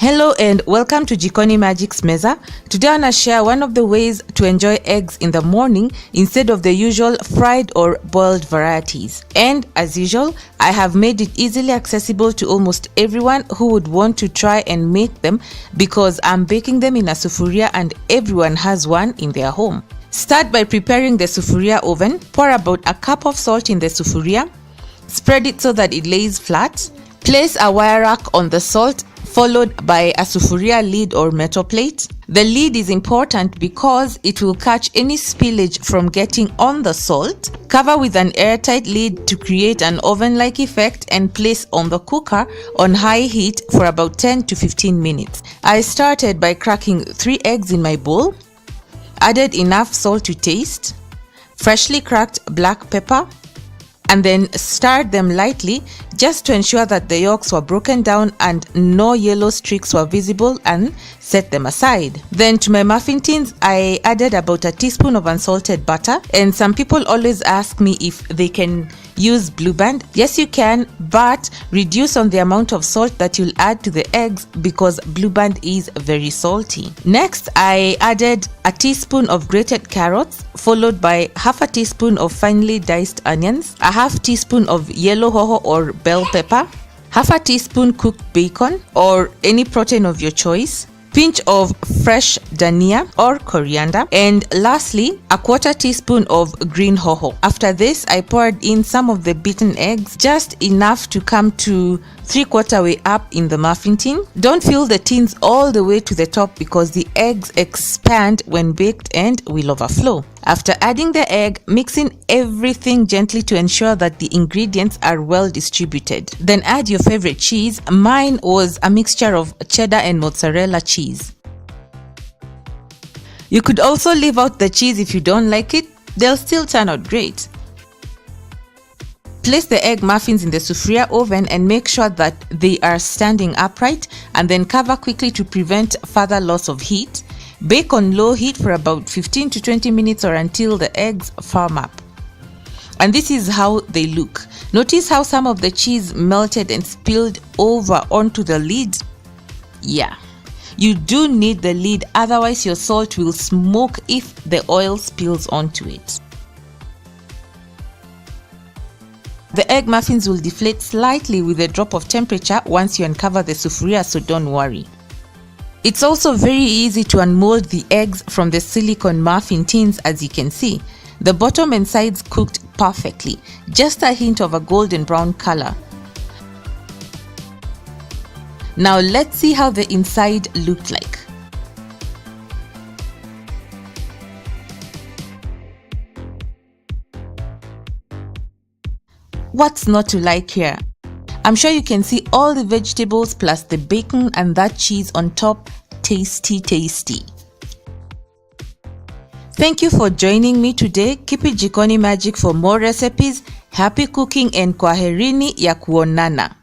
Hello and welcome to Jikoni Magic's Meza. Today I want to share one of the ways to enjoy eggs in the morning instead of the usual fried or boiled varieties. And as usual, I have made it easily accessible to almost everyone who would want to try and make them because I'm baking them in a sufuria and everyone has one in their home. Start by preparing the sufuria oven. Pour about a cup of salt in the sufuria. Spread it so that it lays flat. Place a wire rack on the salt, followed by a sufuria lid or metal plate. The lid is important because it will catch any spillage from getting on the salt. Cover with an airtight lid to create an oven-like effect and place on the cooker on high heat for about 10 to 15 minutes. I started by cracking 3 eggs in my bowl, added enough salt to taste, freshly cracked black pepper, and then stirred them lightly just to ensure that the yolks were broken down and no yellow streaks were visible, and set them aside. Then to my muffin tins, I added about a teaspoon of unsalted butter, and some people always ask me if they can use Blue Band. Yes, you can, but reduce on the amount of salt that you'll add to the eggs because Blue Band is very salty. Next, I added a teaspoon of grated carrots, followed by half a teaspoon of finely diced onions, a half teaspoon of yellow hoho or bell pepper, half a teaspoon cooked bacon or any protein of your choice, pinch of fresh dhania or coriander, and lastly a quarter teaspoon of green hoho. After this, I poured in some of the beaten eggs, just enough to come to 3/4 way up in the muffin tin. Don't fill the tins all the way to the top because the eggs expand when baked and will overflow. After adding the egg, mix in everything gently to ensure that the ingredients are well distributed. Then add your favorite cheese. Mine was a mixture of cheddar and mozzarella cheese. You could also leave out the cheese if you don't like it. They'll still turn out great. Place the egg muffins in the sufuria oven and make sure that they are standing upright, and then cover quickly to prevent further loss of heat. Bake on low heat for about 15 to 20 minutes or until the eggs firm up. And this is how they look. Notice how some of the cheese melted and spilled over onto the lid? Yeah. You do need the lid, otherwise your salt will smoke if the oil spills onto it. The egg muffins will deflate slightly with a drop of temperature once you uncover the sufuria, so don't worry. It's also very easy to unmold the eggs from the silicone muffin tins, as you can see. The bottom and sides cooked perfectly, just a hint of a golden brown color. Now let's see how the inside looked like. What's not to like here? I'm sure you can see all the vegetables plus the bacon and that cheese on top. Tasty, tasty. Thank you for joining me today. Keep it Jikoni Magic for more recipes. Happy cooking and kwaherini ya kuonana.